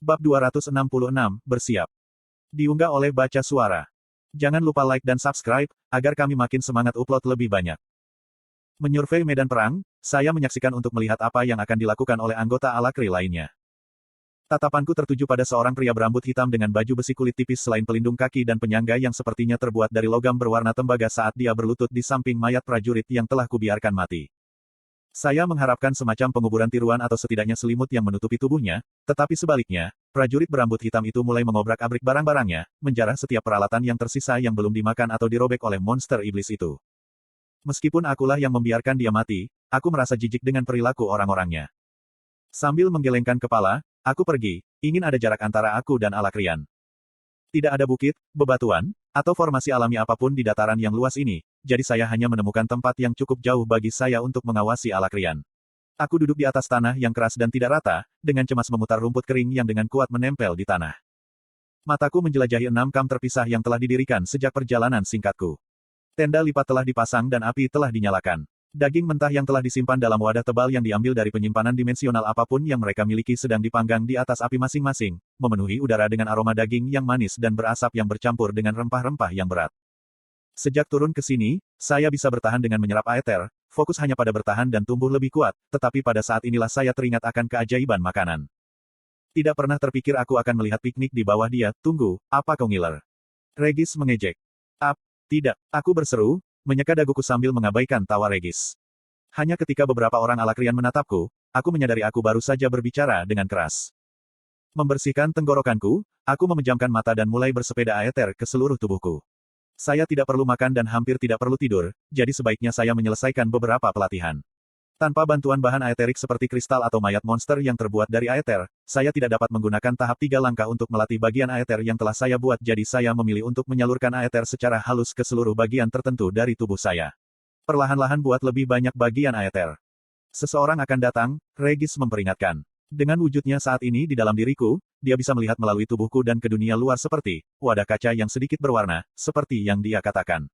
Bab 266, bersiap. Diunggah oleh Baca Suara. Jangan lupa like dan subscribe, agar kami makin semangat upload lebih banyak. Menyurvei medan perang, saya menyaksikan untuk melihat apa yang akan dilakukan oleh anggota Alakri lainnya. Tatapanku tertuju pada seorang pria berambut hitam dengan baju besi kulit tipis selain pelindung kaki dan penyangga yang sepertinya terbuat dari logam berwarna tembaga saat dia berlutut di samping mayat prajurit yang telah kubiarkan mati. Saya mengharapkan semacam penguburan tiruan atau setidaknya selimut yang menutupi tubuhnya, tetapi sebaliknya, prajurit berambut hitam itu mulai mengobrak-abrik barang-barangnya, menjarah setiap peralatan yang tersisa yang belum dimakan atau dirobek oleh monster iblis itu. Meskipun akulah yang membiarkan dia mati, aku merasa jijik dengan perilaku orang-orangnya. Sambil menggelengkan kepala, aku pergi, ingin ada jarak antara aku dan Alakrian. Tidak ada bukit, bebatuan, atau formasi alami apapun di dataran yang luas ini, jadi saya hanya menemukan tempat yang cukup jauh bagi saya untuk mengawasi Alakrian. Aku duduk di atas tanah yang keras dan tidak rata, dengan cemas memutar rumput kering yang dengan kuat menempel di tanah. Mataku menjelajahi 6 kamp terpisah yang telah didirikan sejak perjalanan singkatku. Tenda lipat telah dipasang dan api telah dinyalakan. Daging mentah yang telah disimpan dalam wadah tebal yang diambil dari penyimpanan dimensional apapun yang mereka miliki sedang dipanggang di atas api masing-masing, memenuhi udara dengan aroma daging yang manis dan berasap yang bercampur dengan rempah-rempah yang berat. Sejak turun ke sini, saya bisa bertahan dengan menyerap aether, fokus hanya pada bertahan dan tumbuh lebih kuat, tetapi pada saat inilah saya teringat akan keajaiban makanan. Tidak pernah terpikir aku akan melihat piknik di bawah dia. Tunggu, apa kau ngiler? Regis mengejek. Tidak, aku berseru, menyeka daguku sambil mengabaikan tawa Regis. Hanya ketika beberapa orang Alakrian menatapku, aku menyadari aku baru saja berbicara dengan keras. Membersihkan tenggorokanku, aku memejamkan mata dan mulai bersepeda aether ke seluruh tubuhku. Saya tidak perlu makan dan hampir tidak perlu tidur, jadi sebaiknya saya menyelesaikan beberapa pelatihan. Tanpa bantuan bahan aeterik seperti kristal atau mayat monster yang terbuat dari aether, saya tidak dapat menggunakan tahap 3 langkah untuk melatih bagian aether yang telah saya buat, jadi saya memilih untuk menyalurkan aether secara halus ke seluruh bagian tertentu dari tubuh saya. Perlahan-lahan buat lebih banyak bagian aether. Seseorang akan datang, Regis memperingatkan. Dengan wujudnya saat ini di dalam diriku, dia bisa melihat melalui tubuhku dan ke dunia luar seperti wadah kaca yang sedikit berwarna, seperti yang dia katakan.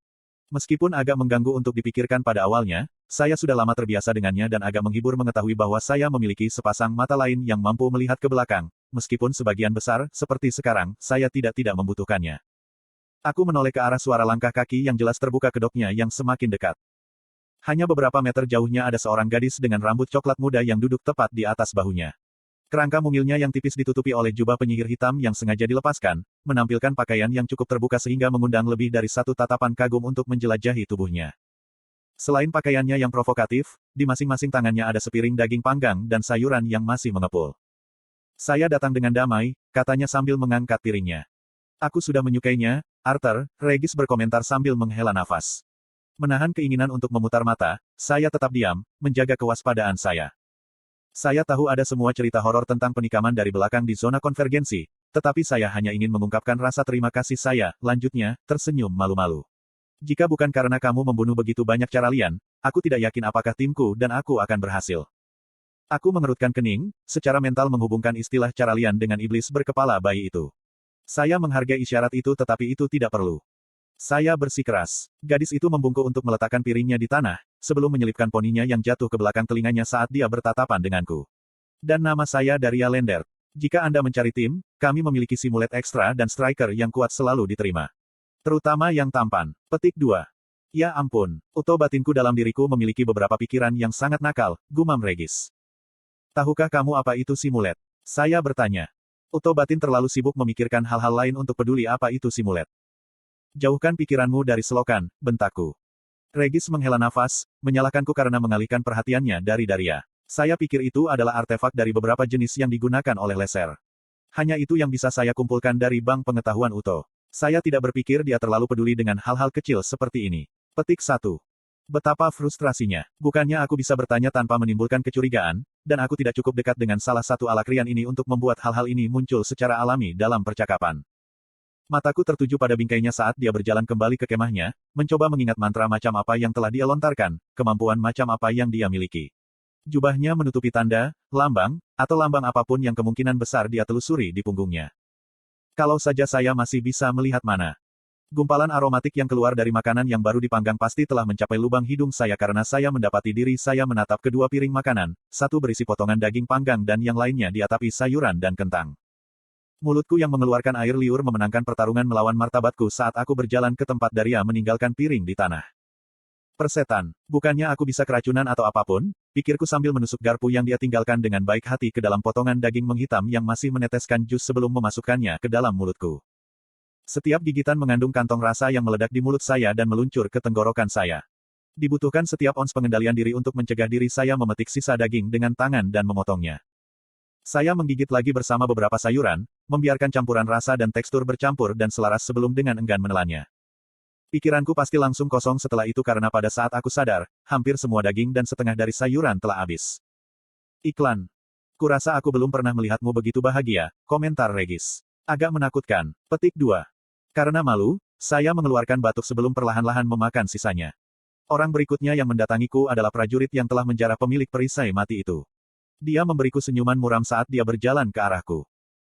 Meskipun agak mengganggu untuk dipikirkan pada awalnya, saya sudah lama terbiasa dengannya dan agak menghibur mengetahui bahwa saya memiliki sepasang mata lain yang mampu melihat ke belakang, meskipun sebagian besar, seperti sekarang, saya tidak membutuhkannya. Aku menoleh ke arah suara langkah kaki yang jelas terbuka kedoknya yang semakin dekat. Hanya beberapa meter jauhnya ada seorang gadis dengan rambut coklat muda yang duduk tepat di atas bahunya. Kerangka mungilnya yang tipis ditutupi oleh jubah penyihir hitam yang sengaja dilepaskan, menampilkan pakaian yang cukup terbuka sehingga mengundang lebih dari satu tatapan kagum untuk menjelajahi tubuhnya. Selain pakaiannya yang provokatif, di masing-masing tangannya ada sepiring daging panggang dan sayuran yang masih mengepul. Saya datang dengan damai, katanya sambil mengangkat piringnya. Aku sudah menyukainya, Arthur, Regis berkomentar sambil menghela nafas. Menahan keinginan untuk memutar mata, saya tetap diam, menjaga kewaspadaan saya. Saya tahu ada semua cerita horor tentang penikaman dari belakang di zona konvergensi, tetapi saya hanya ingin mengungkapkan rasa terima kasih saya, lanjutnya, tersenyum malu-malu. Jika bukan karena kamu membunuh begitu banyak Caralian, aku tidak yakin apakah timku dan aku akan berhasil. Aku mengerutkan kening, secara mental menghubungkan istilah Caralian dengan iblis berkepala bayi itu. Saya menghargai isyarat itu tetapi itu tidak perlu. Saya bersikeras. Gadis itu membungkuk untuk meletakkan piringnya di tanah, sebelum menyelipkan poninya yang jatuh ke belakang telinganya saat dia bertatapan denganku. Dan nama saya Daria Lendert. Jika Anda mencari tim, kami memiliki simulet ekstra dan striker yang kuat selalu diterima. Terutama yang tampan. Petik 2. Ya ampun, utuh batinku dalam diriku memiliki beberapa pikiran yang sangat nakal, gumam Regis. Tahukah kamu apa itu simulet? Saya bertanya. Utuh batin terlalu sibuk memikirkan hal-hal lain untuk peduli apa itu simulet. Jauhkan pikiranmu dari selokan, bentakku. Regis menghela nafas, menyalahkanku karena mengalihkan perhatiannya dari Daria. Saya pikir itu adalah artefak dari beberapa jenis yang digunakan oleh Leser. Hanya itu yang bisa saya kumpulkan dari bank pengetahuan Uto. Saya tidak berpikir dia terlalu peduli dengan hal-hal kecil seperti ini. Petik 1. Betapa frustrasinya. Bukannya aku bisa bertanya tanpa menimbulkan kecurigaan, dan aku tidak cukup dekat dengan salah satu Alakrian ini untuk membuat hal-hal ini muncul secara alami dalam percakapan. Mataku tertuju pada bingkainya saat dia berjalan kembali ke kemahnya, mencoba mengingat mantra macam apa yang telah dia lontarkan, kemampuan macam apa yang dia miliki. Jubahnya menutupi tanda, lambang, atau lambang apapun yang kemungkinan besar dia telusuri di punggungnya. Kalau saja saya masih bisa melihat mana. Gumpalan aromatik yang keluar dari makanan yang baru dipanggang pasti telah mencapai lubang hidung saya karena saya mendapati diri saya menatap kedua piring makanan, satu berisi potongan daging panggang dan yang lainnya diatapi sayuran dan kentang. Mulutku yang mengeluarkan air liur memenangkan pertarungan melawan martabatku saat aku berjalan ke tempat Daria meninggalkan piring di tanah. Persetan, bukannya aku bisa keracunan atau apapun, pikirku sambil menusuk garpu yang dia tinggalkan dengan baik hati ke dalam potongan daging menghitam yang masih meneteskan jus sebelum memasukkannya ke dalam mulutku. Setiap gigitan mengandung kantong rasa yang meledak di mulut saya dan meluncur ke tenggorokan saya. Dibutuhkan setiap ons pengendalian diri untuk mencegah diri saya memetik sisa daging dengan tangan dan memotongnya. Saya menggigit lagi bersama beberapa sayuran, membiarkan campuran rasa dan tekstur bercampur dan selaras sebelum dengan enggan menelannya. Pikiranku pasti langsung kosong setelah itu karena pada saat aku sadar, hampir semua daging dan setengah dari sayuran telah habis. Iklan. Kurasa aku belum pernah melihatmu begitu bahagia, komentar Regis. Agak menakutkan. Petik 2. Karena malu, saya mengeluarkan batuk sebelum perlahan-lahan memakan sisanya. Orang berikutnya yang mendatangiku adalah prajurit yang telah menjarah pemilik perisai mati itu. Dia memberiku senyuman muram saat dia berjalan ke arahku.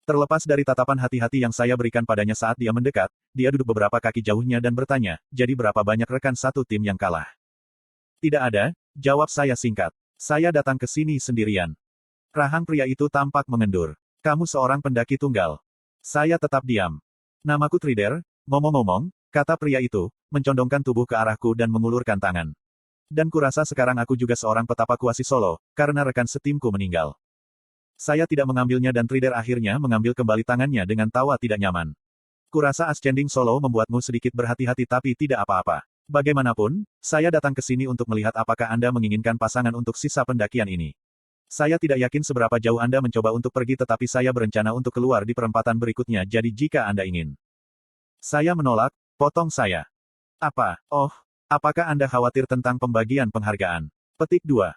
Terlepas dari tatapan hati-hati yang saya berikan padanya saat dia mendekat, dia duduk beberapa kaki jauhnya dan bertanya, jadi berapa banyak rekan satu tim yang kalah? Tidak ada, jawab saya singkat. Saya datang ke sini sendirian. Rahang pria itu tampak mengendur. Kamu seorang pendaki tunggal. Saya tetap diam. Namaku Trider, ngomong-ngomong, kata pria itu, mencondongkan tubuh ke arahku dan mengulurkan tangan. Dan kurasa sekarang aku juga seorang petapa kuasi Solo, karena rekan setimku meninggal. Saya tidak mengambilnya dan Trider akhirnya mengambil kembali tangannya dengan tawa tidak nyaman. Kurasa Ascending Solo membuatmu sedikit berhati-hati tapi tidak apa-apa. Bagaimanapun, saya datang ke sini untuk melihat apakah Anda menginginkan pasangan untuk sisa pendakian ini. Saya tidak yakin seberapa jauh Anda mencoba untuk pergi tetapi saya berencana untuk keluar di perempatan berikutnya jadi jika Anda ingin. Saya menolak, potong saya. Apa? Oh, apakah Anda khawatir tentang pembagian penghargaan? Petik 2.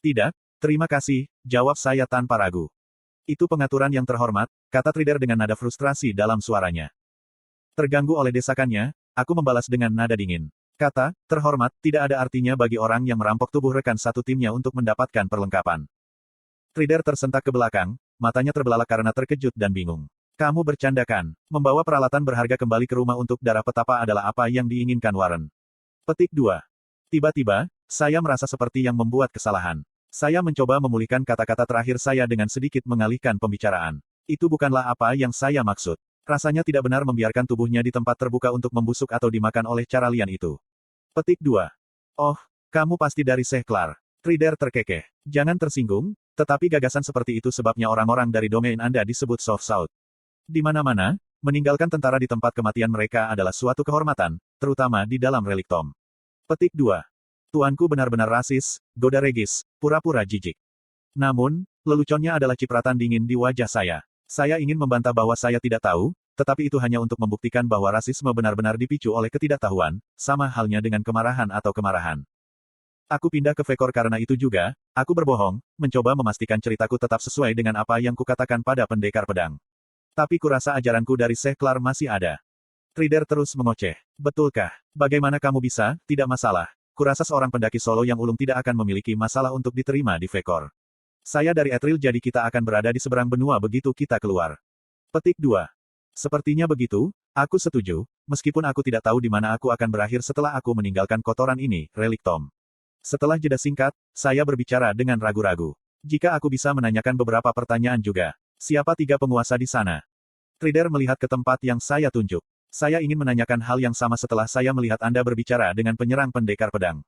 Tidak, terima kasih, jawab saya tanpa ragu. Itu pengaturan yang terhormat, kata Trider dengan nada frustrasi dalam suaranya. Terganggu oleh desakannya, aku membalas dengan nada dingin. Kata, terhormat, tidak ada artinya bagi orang yang merampok tubuh rekan satu timnya untuk mendapatkan perlengkapan. Trider tersentak ke belakang, matanya terbelalak karena terkejut dan bingung. Kamu bercandakan, membawa peralatan berharga kembali ke rumah untuk darah petapa adalah apa yang diinginkan Warren. Petik 2. Tiba-tiba, saya merasa seperti yang membuat kesalahan. Saya mencoba memulihkan kata-kata terakhir saya dengan sedikit mengalihkan pembicaraan. Itu bukanlah apa yang saya maksud. Rasanya tidak benar membiarkan tubuhnya di tempat terbuka untuk membusuk atau dimakan oleh cara lian itu. Petik 2. Oh, kamu pasti dari Sheikh Clar. Trider terkekeh. Jangan tersinggung, tetapi gagasan seperti itu sebabnya orang-orang dari domain Anda disebut Soft South. Di mana-mana, meninggalkan tentara di tempat kematian mereka adalah suatu kehormatan, terutama di dalam relik Tom. Petik 2. Tuanku benar-benar rasis, goda Regis, pura-pura jijik. Namun, leluconnya adalah cipratan dingin di wajah saya. Saya ingin membantah bahwa saya tidak tahu, tetapi itu hanya untuk membuktikan bahwa rasisme benar-benar dipicu oleh ketidaktahuan, sama halnya dengan kemarahan atau kemarahan. Aku pindah ke Vekor karena itu juga, aku berbohong, mencoba memastikan ceritaku tetap sesuai dengan apa yang kukatakan pada pendekar pedang. Tapi kurasa ajaranku dari Sheikh Clar masih ada. Trider terus mengoceh. Betulkah? Bagaimana kamu bisa? Tidak masalah. Kurasa seorang pendaki Solo yang ulung tidak akan memiliki masalah untuk diterima di Vekor. Saya dari Etril jadi kita akan berada di seberang benua begitu kita keluar. Petik 2. Sepertinya begitu, aku setuju, meskipun aku tidak tahu di mana aku akan berakhir setelah aku meninggalkan kotoran ini, relik Tom. Setelah jeda singkat, saya berbicara dengan ragu-ragu. Jika aku bisa menanyakan beberapa pertanyaan juga. Siapa 3 penguasa di sana? Trider melihat ke tempat yang saya tunjuk. Saya ingin menanyakan hal yang sama setelah saya melihat Anda berbicara dengan penyerang pendekar pedang.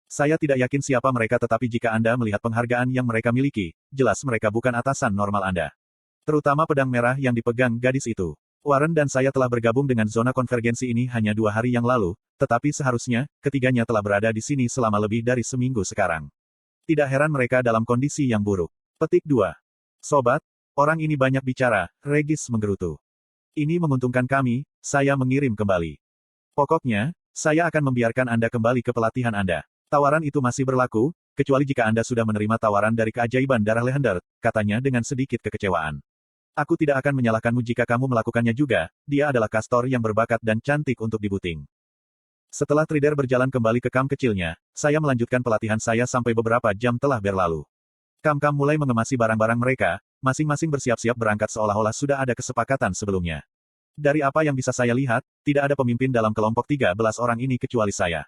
Saya tidak yakin siapa mereka tetapi jika Anda melihat penghargaan yang mereka miliki, jelas mereka bukan atasan normal Anda. Terutama pedang merah yang dipegang gadis itu. Warren dan saya telah bergabung dengan zona konvergensi ini hanya 2 hari yang lalu, tetapi seharusnya, ketiganya telah berada di sini selama lebih dari seminggu sekarang. Tidak heran mereka dalam kondisi yang buruk. Petik 2. Sobat, orang ini banyak bicara, Regis menggerutu. Ini menguntungkan kami, saya mengirim kembali. Pokoknya, saya akan membiarkan Anda kembali ke pelatihan Anda. Tawaran itu masih berlaku, kecuali jika Anda sudah menerima tawaran dari keajaiban darah Leander, katanya dengan sedikit kekecewaan. Aku tidak akan menyalahkanmu jika kamu melakukannya juga, dia adalah kastor yang berbakat dan cantik untuk dibuting. Setelah Trider berjalan kembali ke kamp kecilnya, saya melanjutkan pelatihan saya sampai beberapa jam telah berlalu. Kam-kam mulai mengemasi barang-barang mereka, masing-masing bersiap-siap berangkat seolah-olah sudah ada kesepakatan sebelumnya. Dari apa yang bisa saya lihat, tidak ada pemimpin dalam kelompok 13 orang ini kecuali saya.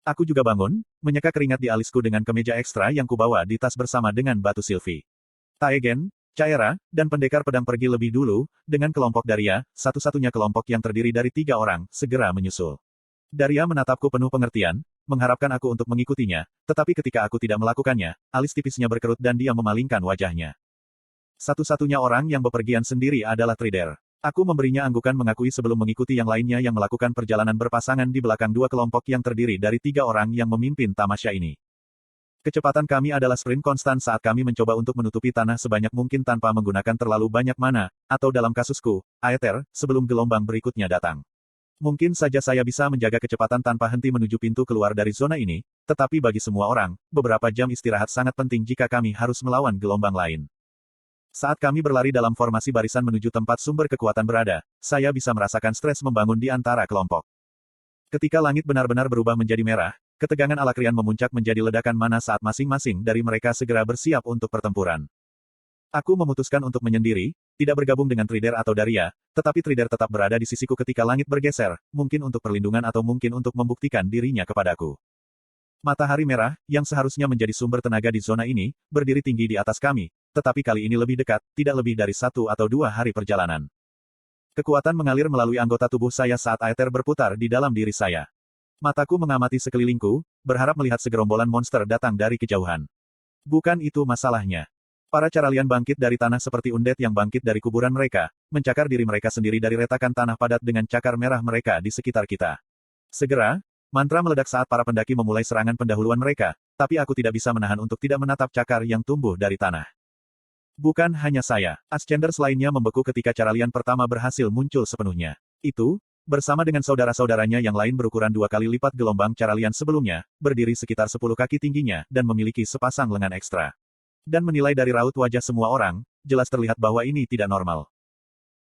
Aku juga bangun, menyeka keringat di alisku dengan kemeja ekstra yang kubawa di tas bersama dengan batu Sylvie. Taegen, Caera, dan pendekar pedang pergi lebih dulu, dengan kelompok Daria, satu-satunya kelompok yang terdiri dari 3 orang, segera menyusul. Daria menatapku penuh pengertian, mengharapkan aku untuk mengikutinya, tetapi ketika aku tidak melakukannya, alis tipisnya berkerut dan dia memalingkan wajahnya. Satu-satunya orang yang bepergian sendiri adalah Trider. Aku memberinya anggukan mengakui sebelum mengikuti yang lainnya yang melakukan perjalanan berpasangan di belakang 2 kelompok yang terdiri dari 3 orang yang memimpin tamasya ini. Kecepatan kami adalah sprint konstan saat kami mencoba untuk menutupi tanah sebanyak mungkin tanpa menggunakan terlalu banyak mana, atau dalam kasusku, aether, sebelum gelombang berikutnya datang. Mungkin saja saya bisa menjaga kecepatan tanpa henti menuju pintu keluar dari zona ini, tetapi bagi semua orang, beberapa jam istirahat sangat penting jika kami harus melawan gelombang lain. Saat kami berlari dalam formasi barisan menuju tempat sumber kekuatan berada, saya bisa merasakan stres membangun di antara kelompok. Ketika langit benar-benar berubah menjadi merah, ketegangan Alakrian memuncak menjadi ledakan mana saat masing-masing dari mereka segera bersiap untuk pertempuran. Aku memutuskan untuk menyendiri, tidak bergabung dengan Trider atau Daria, tetapi Trider tetap berada di sisiku ketika langit bergeser, mungkin untuk perlindungan atau mungkin untuk membuktikan dirinya kepadaku. Matahari merah, yang seharusnya menjadi sumber tenaga di zona ini, berdiri tinggi di atas kami, tetapi kali ini lebih dekat, tidak lebih dari 1 atau 2 hari perjalanan. Kekuatan mengalir melalui anggota tubuh saya saat aether berputar di dalam diri saya. Mataku mengamati sekelilingku, berharap melihat segerombolan monster datang dari kejauhan. Bukan itu masalahnya. Para caralian bangkit dari tanah seperti undead yang bangkit dari kuburan mereka, mencakar diri mereka sendiri dari retakan tanah padat dengan cakar merah mereka di sekitar kita. Segera, mantra meledak saat para pendaki memulai serangan pendahuluan mereka, tapi aku tidak bisa menahan untuk tidak menatap cakar yang tumbuh dari tanah. Bukan hanya saya, Ascenders lainnya membeku ketika caralian pertama berhasil muncul sepenuhnya. Itu, bersama dengan saudara-saudaranya yang lain berukuran 2 kali lipat gelombang caralian sebelumnya, berdiri sekitar 10 kaki tingginya, dan memiliki sepasang lengan ekstra. Dan menilai dari raut wajah semua orang, jelas terlihat bahwa ini tidak normal.